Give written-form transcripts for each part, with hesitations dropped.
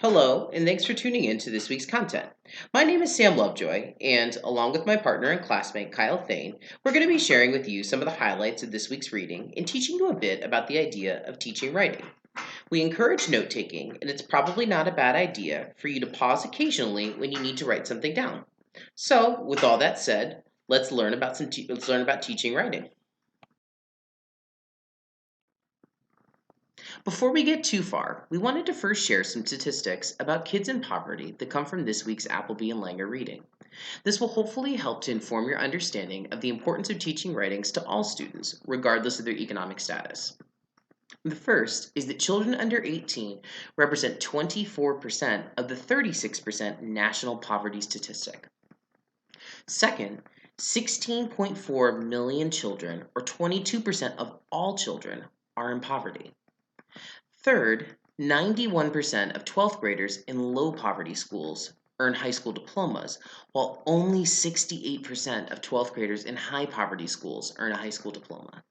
Hello, and thanks for tuning in to this week's content. My name is Sam Lovejoy, and along with my partner and classmate Kyle Thane, we're going to be sharing with you some of the highlights of this week's reading and teaching you a bit about the idea of teaching writing. We encourage note taking, and it's probably not a bad idea for you to pause occasionally when you need to write something down. So, with all that said, let's learn about teaching writing. Before we get too far, we wanted to first share some statistics about kids in poverty that come from this week's Appleby and Langer reading. This will hopefully help to inform your understanding of the importance of teaching writings to all students, regardless of their economic status. The first is that children under 18 represent 24% of the 36% national poverty statistic. Second, 16.4 million children, or 22% of all children, are in poverty. Third, 91% of 12th graders in low poverty schools earn high school diplomas, while only 68% of 12th graders in high poverty schools earn a high school diploma.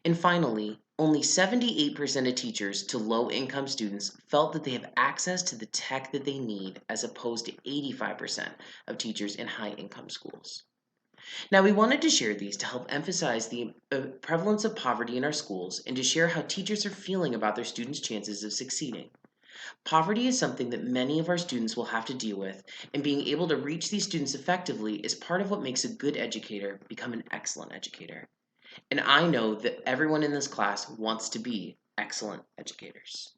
And finally, only 78% of teachers to low income students felt that they have access to the tech that they need, as opposed to 85% of teachers in high income schools. Now, we wanted to share these to help emphasize the prevalence of poverty in our schools and to share how teachers are feeling about their students' chances of succeeding. Poverty is something that many of our students will have to deal with, and being able to reach these students effectively is part of what makes a good educator become an excellent educator. And I know that everyone in this class wants to be excellent educators.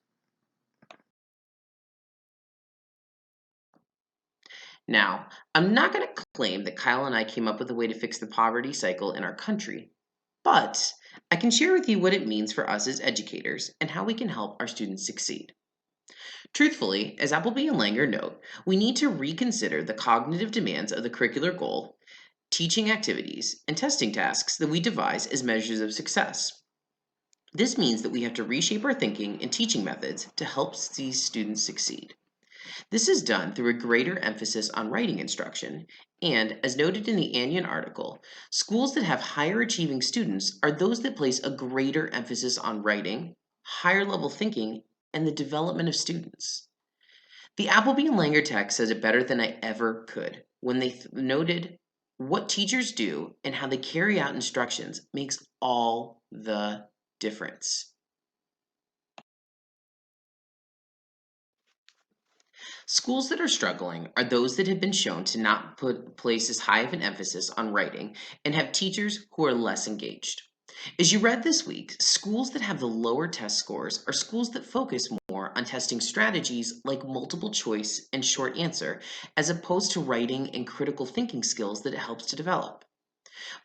Now, I'm not going to claim that Kyle and I came up with a way to fix the poverty cycle in our country, but I can share with you what it means for us as educators and how we can help our students succeed. Truthfully, as Appleby and Langer note, we need to reconsider the cognitive demands of the curricular goal, teaching activities, and testing tasks that we devise as measures of success. This means that we have to reshape our thinking and teaching methods to help these students succeed. This is done through a greater emphasis on writing instruction, and, as noted in the Anion article, schools that have higher achieving students are those that place a greater emphasis on writing, higher level thinking, and the development of students. The Appleby and Langer text says it better than I ever could when they noted what teachers do and how they carry out instructions makes all the difference. Schools that are struggling are those that have been shown to not place as high of an emphasis on writing and have teachers who are less engaged. As you read this week, schools that have the lower test scores are schools that focus more on testing strategies like multiple choice and short answer, as opposed to writing and critical thinking skills that it helps to develop.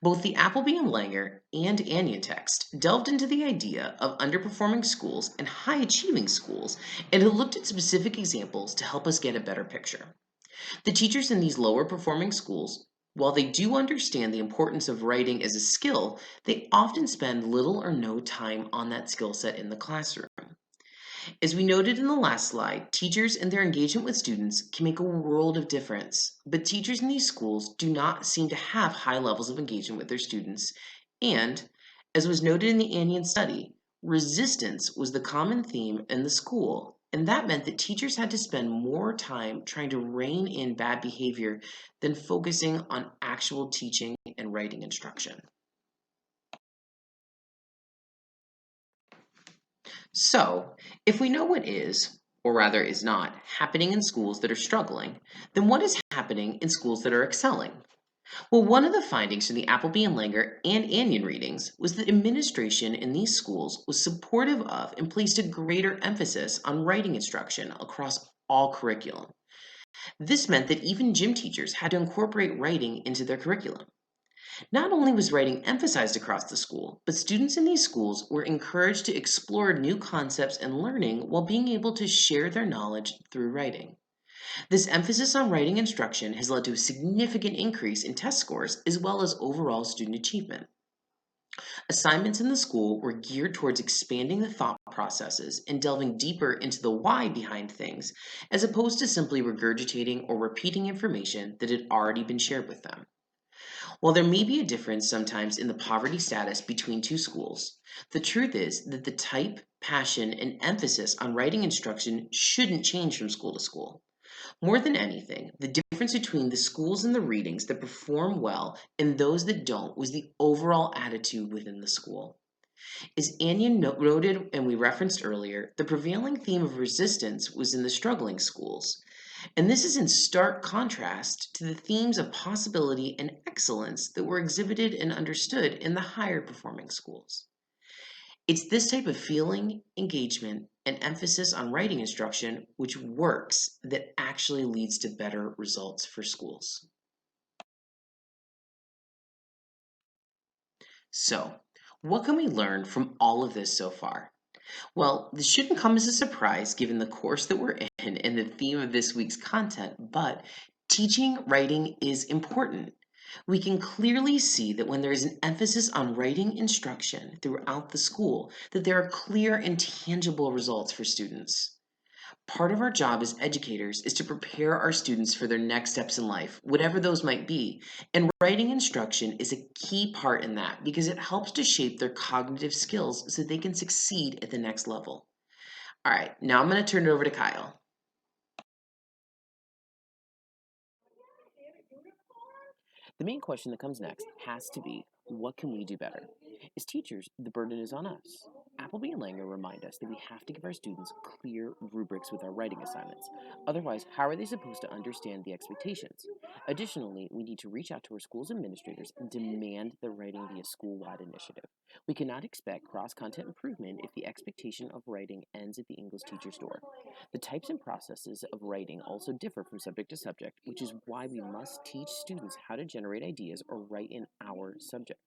Both the Appleby and Langer and Anion text delved into the idea of underperforming schools and high achieving schools and have looked at specific examples to help us get a better picture. The teachers in these lower performing schools, while they do understand the importance of writing as a skill, they often spend little or no time on that skill set in the classroom. As we noted in the last slide, teachers and their engagement with students can make a world of difference, but teachers in these schools do not seem to have high levels of engagement with their students, and, as was noted in the Anion study, resistance was the common theme in the school, and that meant that teachers had to spend more time trying to rein in bad behavior than focusing on actual teaching and writing instruction. So, if we know what is, or rather is not, happening in schools that are struggling, then what is happening in schools that are excelling? Well, one of the findings from the Appleby and Langer and Anion readings was that administration in these schools was supportive of and placed a greater emphasis on writing instruction across all curriculum. This meant that even gym teachers had to incorporate writing into their curriculum. Not only was writing emphasized across the school, but students in these schools were encouraged to explore new concepts and learning while being able to share their knowledge through writing. This emphasis on writing instruction has led to a significant increase in test scores as well as overall student achievement. Assignments in the school were geared towards expanding the thought processes and delving deeper into the why behind things, as opposed to simply regurgitating or repeating information that had already been shared with them. While there may be a difference sometimes in the poverty status between two schools, the truth is that the type, passion, and emphasis on writing instruction shouldn't change from school to school. More than anything, the difference between the schools and the readings that perform well and those that don't was the overall attitude within the school. As Anya noted and we referenced earlier, the prevailing theme of resistance was in the struggling schools. And this is in stark contrast to the themes of possibility and excellence that were exhibited and understood in the higher performing schools. It's this type of feeling, engagement, and emphasis on writing instruction which works that actually leads to better results for schools. So, what can we learn from all of this so far? Well, this shouldn't come as a surprise given the course that we're in and the theme of this week's content, but teaching writing is important. We can clearly see that when there is an emphasis on writing instruction throughout the school, that there are clear and tangible results for students. Part of our job as educators is to prepare our students for their next steps in life, whatever those might be. And writing instruction is a key part in that because it helps to shape their cognitive skills so they can succeed at the next level. All right, now I'm going to turn it over to Kyle. The main question that comes next has to be, what can we do better? As teachers, the burden is on us. Appleby and Langer remind us that we have to give our students clear rubrics with our writing assignments. Otherwise, how are they supposed to understand the expectations? Additionally, we need to reach out to our school's administrators and demand the writing be a school-wide initiative. We cannot expect cross-content improvement if the expectation of writing ends at the English teacher's door. The types and processes of writing also differ from subject to subject, which is why we must teach students how to generate ideas or write in our subject.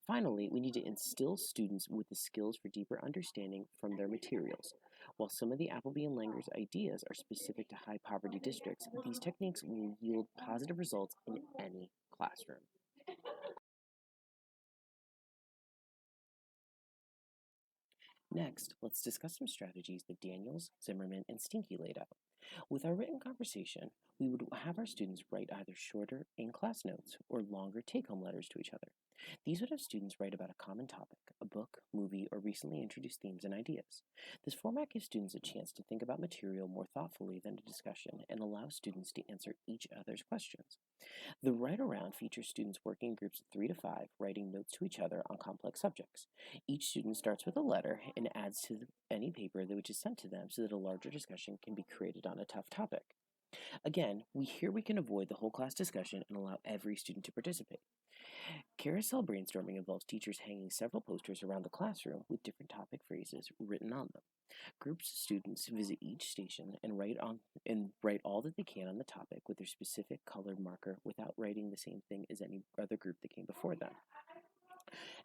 Finally, we need to instill students with the skills for deeper understanding from their materials. While some of the Appleby and Langer's ideas are specific to high poverty districts, these techniques will yield positive results in any classroom. Next, let's discuss some strategies that Daniels, Zimmerman, and Stinky laid out. With our written conversation, we would have our students write either shorter in class notes or longer take home letters to each other. These would have students write about a common topic, a book, movie, or recently introduced themes and ideas. This format gives students a chance to think about material more thoughtfully than a discussion and allows students to answer each other's questions. The Write Around features students working in groups of 3 to 5, writing notes to each other on complex subjects. Each student starts with a letter and adds to any paper which is sent to them so that a larger discussion can be created on a tough topic. Again, here we can avoid the whole class discussion and allow every student to participate. Carousel brainstorming involves teachers hanging several posters around the classroom with different topic phrases written on them. Groups of students visit each station and write all that they can on the topic with their specific colored marker without writing the same thing as any other group that came before them.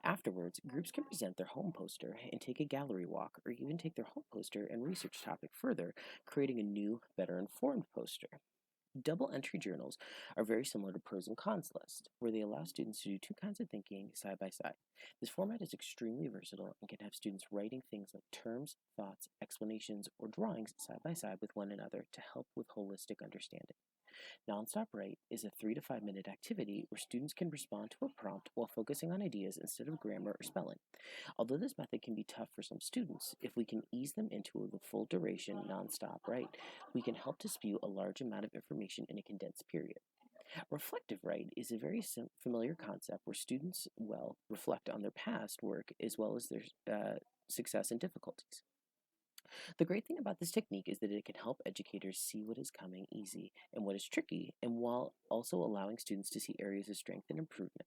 Afterwards, groups can present their home poster and take a gallery walk, or even take their home poster and research topic further, creating a new, better informed poster. Double entry journals are very similar to pros and cons list, where they allow students to do two kinds of thinking side by side. This format is extremely versatile and can have students writing things like terms, thoughts, explanations, or drawings side by side with one another to help with holistic understanding. Nonstop Write is a 3 to 5 minute activity where students can respond to a prompt while focusing on ideas instead of grammar or spelling. Although this method can be tough for some students, if we can ease them into the full duration nonstop write, we can help to spew a large amount of information in a condensed period. Reflective write is a very familiar concept where students, reflect on their past work as well as their success and difficulties. The great thing about this technique is that it can help educators see what is coming easy and what is tricky, and while also allowing students to see areas of strength and improvement.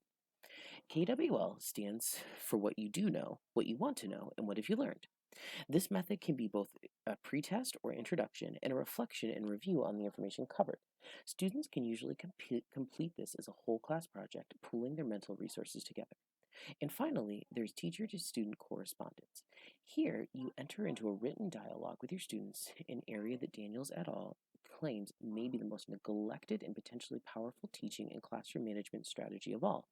KWL stands for what you do know, what you want to know, and what have you learned. This method can be both a pretest or introduction and a reflection and review on the information covered. Students can usually complete this as a whole class project, pooling their mental resources together. And finally, there's teacher to student correspondence. Here, you enter into a written dialogue with your students, an area that Daniels et al. Claims may be the most neglected and potentially powerful teaching and classroom management strategy of all.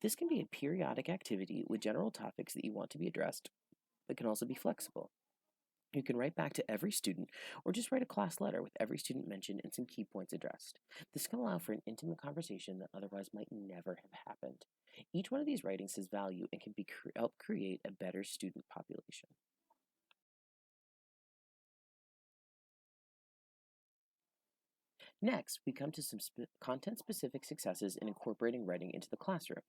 This can be a periodic activity with general topics that you want to be addressed, but can also be flexible. You can write back to every student, or just write a class letter with every student mentioned and some key points addressed. This can allow for an intimate conversation that otherwise might never have happened. Each one of these writings has value and can help create a better student population. Next, we come to some content-specific successes in incorporating writing into the classroom.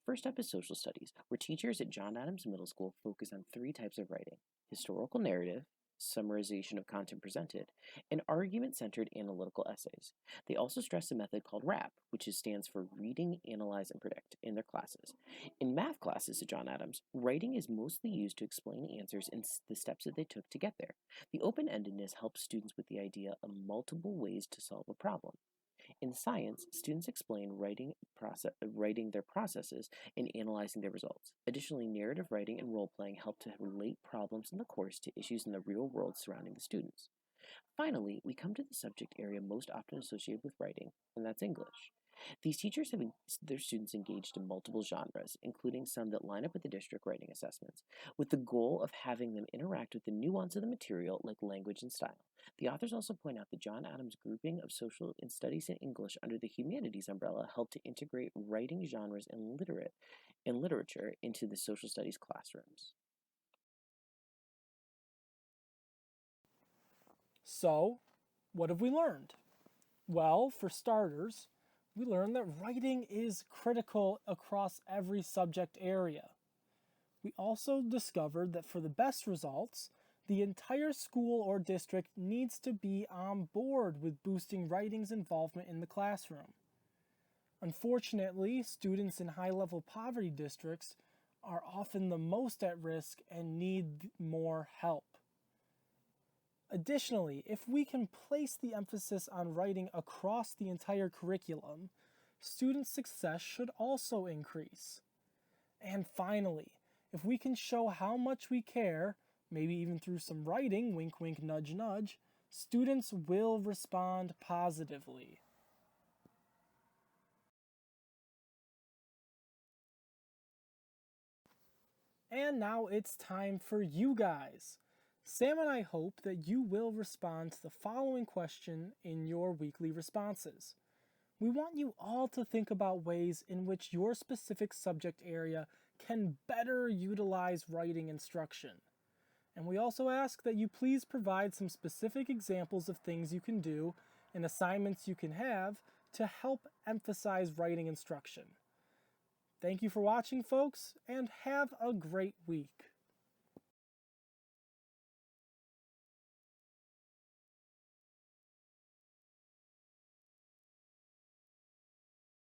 First up is social studies, where teachers at John Adams Middle School focus on three types of writing: historical narrative, summarization of content presented, and argument-centered analytical essays. They also stress a method called RAP, which stands for Reading, Analyze, and Predict, in their classes. In math classes at John Adams, writing is mostly used to explain answers and the steps that they took to get there. The open-endedness helps students with the idea of multiple ways to solve a problem. In science, students explain writing their processes and analyzing their results. Additionally, narrative writing and role-playing help to relate problems in the course to issues in the real world surrounding the students. Finally, we come to the subject area most often associated with writing, and that's English. These teachers have their students engaged in multiple genres, including some that line up with the district writing assessments, with the goal of having them interact with the nuance of the material like language and style. The authors also point out that John Adams' grouping of social and studies and English under the humanities umbrella helped to integrate writing genres and literature into the social studies classrooms. So, what have we learned? Well, for starters, we learned that writing is critical across every subject area. We also discovered that for the best results, the entire school or district needs to be on board with boosting writing's involvement in the classroom. Unfortunately, students in high-level poverty districts are often the most at risk and need more help. Additionally, if we can place the emphasis on writing across the entire curriculum, student success should also increase. And finally, if we can show how much we care, maybe even through some writing, wink wink nudge nudge, students will respond positively. And now it's time for you guys. Sam and I hope that you will respond to the following question in your weekly responses. We want you all to think about ways in which your specific subject area can better utilize writing instruction. And we also ask that you please provide some specific examples of things you can do and assignments you can have to help emphasize writing instruction. Thank you for watching, folks, and have a great week.